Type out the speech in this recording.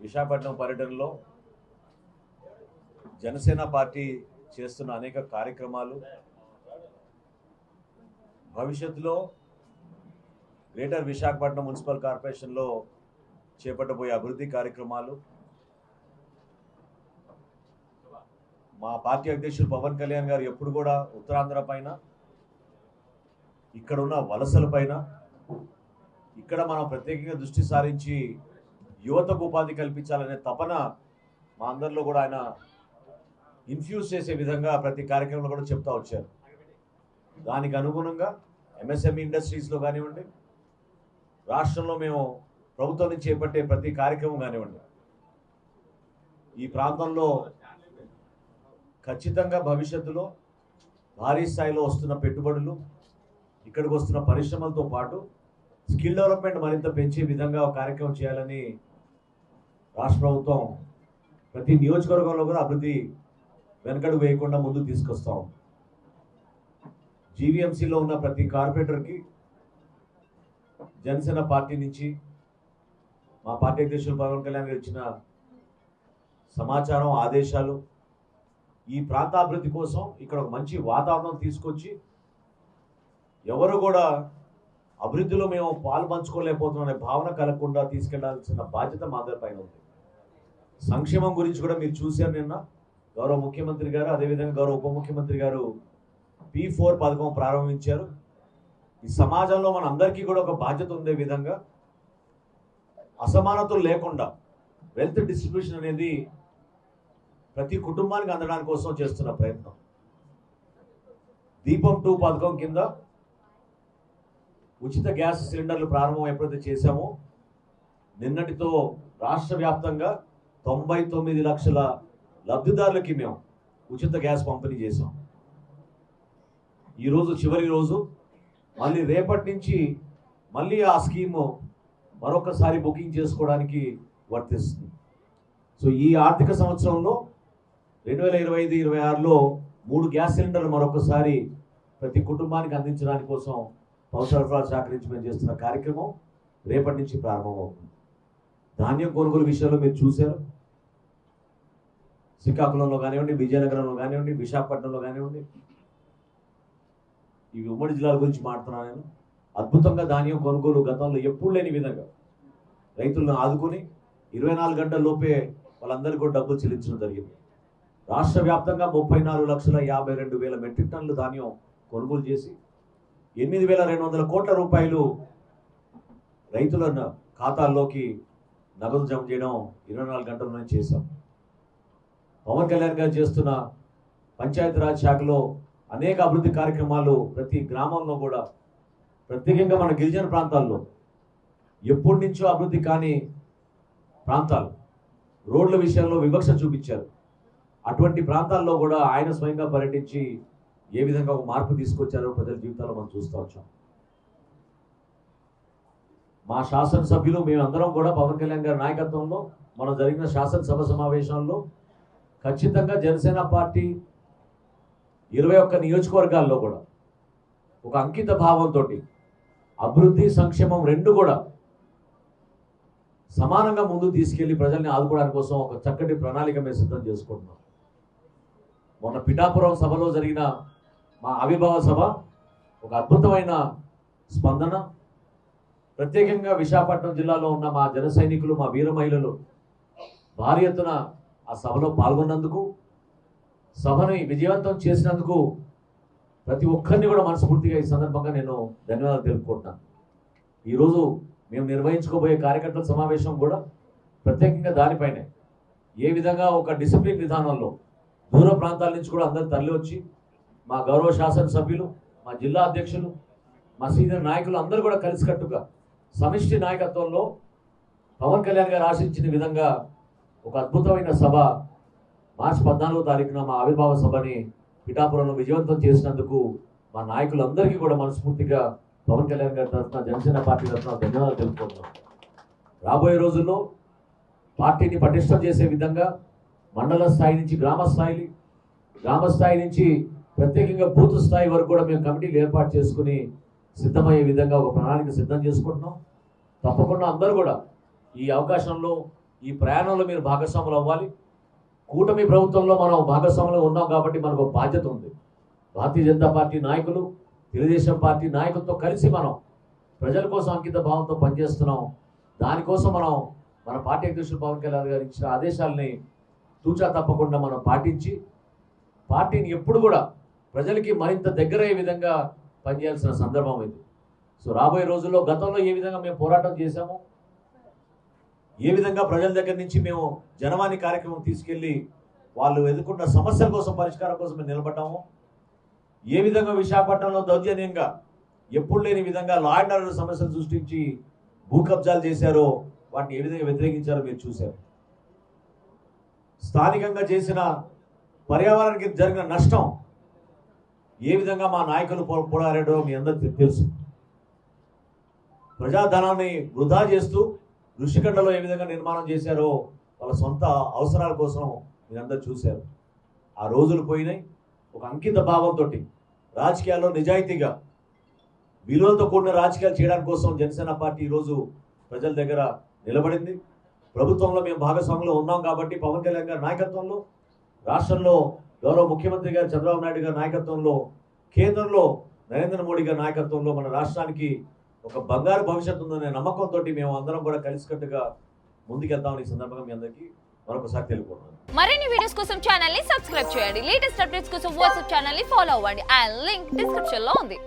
విశాఖపట్నం పర్యటనలో జనసేన పార్టీ చేస్తున్న అనేక కార్యక్రమాలు, భవిష్యత్తులో గ్రేటర్ విశాఖపట్నం మున్సిపల్ కార్పొరేషన్లో చేపట్టబోయే అభివృద్ధి కార్యక్రమాలు, మా పార్టీ అధ్యక్షులు పవన్ కళ్యాణ్ గారు ఎప్పుడు కూడా ఉత్తరాంధ్ర పైన, ఇక్కడున్న వలసల పైన, ఇక్కడ మనం ప్రత్యేకంగా దృష్టి సారించి యువతకు ఉపాధి కల్పించాలనే తపన మా అందరిలో కూడా ఆయన ఇన్ఫ్యూజ్ చేసే విధంగా ప్రతి కార్యక్రమంలో కూడా చెప్తా వచ్చారు. దానికి అనుగుణంగా ఎంఎస్ఎంఈ ఇండస్ట్రీస్లో కానివ్వండి, రాష్ట్రంలో మేము ప్రభుత్వం నుంచి చేపట్టే ప్రతి కార్యక్రమం కానివ్వండి, ఈ ప్రాంతంలో ఖచ్చితంగా భవిష్యత్తులో భారీ స్థాయిలో వస్తున్న పెట్టుబడులు, ఇక్కడికి వస్తున్న పరిశ్రమలతో పాటు స్కిల్ డెవలప్మెంట్ మరింత పెంచే విధంగా ఒక కార్యక్రమం చేయాలని రాష్ట్ర ప్రభుత్వం ప్రతి నియోజకవర్గంలో కూడా అభివృద్ధి వెనకడుగు వేయకుండా ముందుకు తీసుకొస్తాం. జీవీఎంసీలో ఉన్న ప్రతి కార్పొరేటర్కి జనసేన పార్టీ నుంచి మా పార్టీ అధ్యక్షులు పవన్ కళ్యాణ్ గారు ఇచ్చిన సమాచారం, ఆదేశాలు ఈ ప్రాంత అభివృద్ధి కోసం ఇక్కడ ఒక మంచి వాతావరణం తీసుకొచ్చి, ఎవరు కూడా అభివృద్ధిలో మేము పాలు పంచుకోలేకపోతున్నాం అనే భావన కలగకుండా తీసుకెళ్లాల్సిన బాధ్యత మా అందరి పైన ఉంది. సంక్షేమం గురించి కూడా మీరు చూశారు, నిన్న గౌరవ ముఖ్యమంత్రి గారు, అదేవిధంగా గౌరవ ఉప ముఖ్యమంత్రి గారు P4 పథకం ప్రారంభించారు. ఈ సమాజంలో మన అందరికీ కూడా ఒక బాధ్యత ఉండే విధంగా అసమానతలు లేకుండా వెల్త్ డిస్ట్రిబ్యూషన్ అనేది ప్రతి కుటుంబానికి అందడానికి కోసం చేస్తున్న ప్రయత్నం. దీపం 2 పథకం కింద ఉచిత గ్యాస్ సిలిండర్లు ప్రారంభం ఎప్పుడైతే చేశామో, నిన్నటితో రాష్ట్ర వ్యాప్తంగా 99 లక్షల లబ్ధిదారులకి మేము ఉచిత గ్యాస్ పంపిణీ చేశాం. ఈరోజు చివరి రోజు, మళ్ళీ రేపటి నుంచి మళ్ళీ ఆ స్కీము మరొకసారి బుకింగ్ చేసుకోవడానికి వర్తిస్తుంది. సో ఈ ఆర్థిక సంవత్సరంలో 2025-26లో 3 గ్యాస్ సిలిండర్లు మరొకసారి ప్రతి కుటుంబానికి అందించడానికి కోసం పౌర సరఫరా శాఖ నుంచి మేము చేస్తున్న కార్యక్రమం రేపటి నుంచి ప్రారంభమవుతుంది. ధాన్యం కొనుగోలు విషయంలో మీరు చూశారు, శ్రీకాకుళంలో కానివ్వండి, విజయనగరంలో కానివ్వండి, విశాఖపట్నంలో కానివ్వండి, ఇవి ఉమ్మడి జిల్లాల గురించి మాట్లాడుతున్నాను నేను. అద్భుతంగా ధాన్యం కొనుగోలు గతంలో ఎప్పుడు లేని విధంగా రైతులను ఆదుకొని 24 గంటల లోపే వాళ్ళందరికీ కూడా డబ్బులు చెల్లించడం జరిగింది. రాష్ట్ర వ్యాప్తంగా 34,52,000 మెట్రిక్ టన్నులు ధాన్యం కొనుగోలు చేసి 8,200 కోట్ల రూపాయలు రైతుల ఖాతాల్లోకి నగదు జమ చేయడం 24 గంటల్లోనే చేశాం. పవన్ కళ్యాణ్ గారు చేస్తున్న పంచాయతీరాజ్ శాఖలో అనేక అభివృద్ధి కార్యక్రమాలు ప్రతి గ్రామంలో కూడా, ప్రత్యేకంగా మన గిరిజన ప్రాంతాల్లో ఎప్పటి నుంచో అభివృద్ధి కాని ప్రాంతాలు, రోడ్ల విషయంలో వివక్ష చూపించారు. అటువంటి ప్రాంతాల్లో కూడా ఆయన స్వయంగా పర్యటించి ఏ విధంగా ఒక మార్పు తీసుకొచ్చారో ప్రజల జీవితాల్లో మనం చూస్తూ వచ్చాం. మా శాసనసభ్యులు మేమందరం కూడా పవన్ కళ్యాణ్ గారి నాయకత్వంలో మనం జరిగిన శాసనసభ సమావేశంలో ఖచ్చితంగా జనసేన పార్టీ 21 నియోజకవర్గాల్లో కూడా ఒక అంకిత భావంతో అభివృద్ధి, సంక్షేమం రెండు కూడా సమానంగా ముందు తీసుకెళ్లి ప్రజల్ని ఆదుకోవడానికి కోసం ఒక చక్కటి ప్రణాళిక మేము సిద్ధం చేసుకుంటున్నాం. మొన్న పిఠాపురం సభలో జరిగిన మా ఆవిర్భావ సభ ఒక అద్భుతమైన స్పందన. ప్రత్యేకంగా విశాఖపట్నం జిల్లాలో ఉన్న మా జన సైనికులు, మా వీర మహిళలు భారీ ఎత్తున ఆ సభలో పాల్గొన్నందుకు, సభని విజయవంతం చేసినందుకు ప్రతి ఒక్కరిని కూడా మనస్ఫూర్తిగా ఈ సందర్భంగా నేను ధన్యవాదాలు తెలుపుకుంటున్నాను. ఈరోజు మేము నిర్వహించుకోబోయే కార్యకర్తల సమావేశం కూడా ప్రత్యేకంగా దానిపైనే ఏ విధంగా ఒక డిసిప్లిన్ విధానంలో దూర ప్రాంతాల నుంచి కూడా అందరూ తరలి వచ్చి మా గౌరవ శాసనసభ్యులు, మా జిల్లా అధ్యక్షులు, మా సీనియర్ నాయకులు అందరూ కూడా కలిసికట్టుగా సమిష్టి నాయకత్వంలో పవన్ కళ్యాణ్ గారు ఆశించిన విధంగా ఒక అద్భుతమైన సభ మార్చి 14వ తారీఖున మా ఆవిర్భావ సభని పిఠాపురంలో విజయవంతం చేసినందుకు మా నాయకులందరికీ కూడా మనస్ఫూర్తిగా పవన్ కళ్యాణ్ గారి తరఫున, జనసేన పార్టీ తరఫున ధన్యవాదాలు తెలుపుకుంటున్నాం. రాబోయే రోజుల్లో పార్టీని పటిష్టం చేసే విధంగా మండల స్థాయి నుంచి గ్రామ స్థాయి నుంచి ప్రత్యేకంగా బూత్ స్థాయి వరకు కూడా మేము కమిటీలు ఏర్పాటు చేసుకుని సిద్ధమయ్యే విధంగా ఒక ప్రణాళిక సిద్ధం చేసుకుంటున్నాం. తప్పకుండా అందరూ కూడా ఈ అవకాశంలో ఈ ప్రయాణంలో మీరు భాగస్వాములు అవ్వాలి. కూటమి ప్రభుత్వంలో మనం భాగస్వాములు ఉన్నాం కాబట్టి మనకు ఒక బాధ్యత ఉంది. భారతీయ జనతా పార్టీ నాయకులు, తెలుగుదేశం పార్టీ నాయకులతో కలిసి మనం ప్రజల కోసం అంకిత భావంతో పనిచేస్తున్నాం. దానికోసం మనం మన పార్టీ అధ్యక్షుడు పవన్ కళ్యాణ్ గారు ఇచ్చిన ఆదేశాలని తూచా తప్పకుండా మనం పాటించి పార్టీని ఎప్పుడు కూడా ప్రజలకి మరింత దగ్గరయ్యే విధంగా పనిచేయాల్సిన సందర్భం ఇది. సో రాబోయే రోజుల్లో గతంలో ఏ విధంగా మేము పోరాటం చేశామో, ఏ విధంగా ప్రజల దగ్గర నుంచి మేము జనవాణి కార్యక్రమం తీసుకెళ్ళి వాళ్ళు ఎదుర్కొన్న సమస్యల కోసం పరిష్కారం కోసం మేము నిలబడ్డాము, ఏ విధంగా విశాఖపట్నంలో దౌర్జన్యంగా ఎప్పుడు లేని విధంగా లా అండ్ ఆర్డర్ సమస్యలు సృష్టించి భూ కబ్జాలు చేశారో వాటిని ఏ విధంగా వ్యతిరేకించారో మీరు చూశారు. స్థానికంగా చేసిన పర్యావరణానికి జరిగిన నష్టం ఏ విధంగా మా నాయకులు పోరాడారో మీ అందరికీ తెలుసు. ప్రజాధనాన్ని వృధా చేస్తూ ఋషికొండలో ఏ విధంగా నిర్మాణం చేశారో వాళ్ళ సొంత అవసరాల కోసం మీరందరూ చూశారు. ఆ రోజులు పోయినాయి. ఒక అంకిత భావంతో రాజకీయాల్లో నిజాయితీగా విలువలతో కూడిన రాజకీయాలు చేయడానికి కోసం జనసేన పార్టీ ఈరోజు ప్రజల దగ్గర నిలబడింది. ప్రభుత్వంలో మేము భాగస్వాములు ఉన్నాం కాబట్టి పవన్ కళ్యాణ్ గారి నాయకత్వంలో, రాష్ట్రంలో గౌరవ ముఖ్యమంత్రి గారు చంద్రబాబు నాయుడు గారి నాయకత్వంలో, కేంద్రంలో నరేంద్ర మోడీ గారి నాయకత్వంలో మన రాష్ట్రానికి ఒక బంగారు భవిష్యత్తు ఉందనే నమ్మకంతో మేము అందరం కూడా కలిసికట్టుగా ముందుకెళ్తామని ఈ సందర్భంగా మీ అందరికీ మరొకసారి తెలుపుకుంటున్నాను. మరిన్ని వీడియోస్ కోసం ఛానల్ ని సబ్స్క్రైబ్ చేయండి. లేటెస్ట్ అప్డేట్స్ కోసం వాట్సాప్ ఛానల్ ని ఫాలో అవ్వండి. ఆ లింక్ డిస్క్రిప్షన్ లో ఉంది.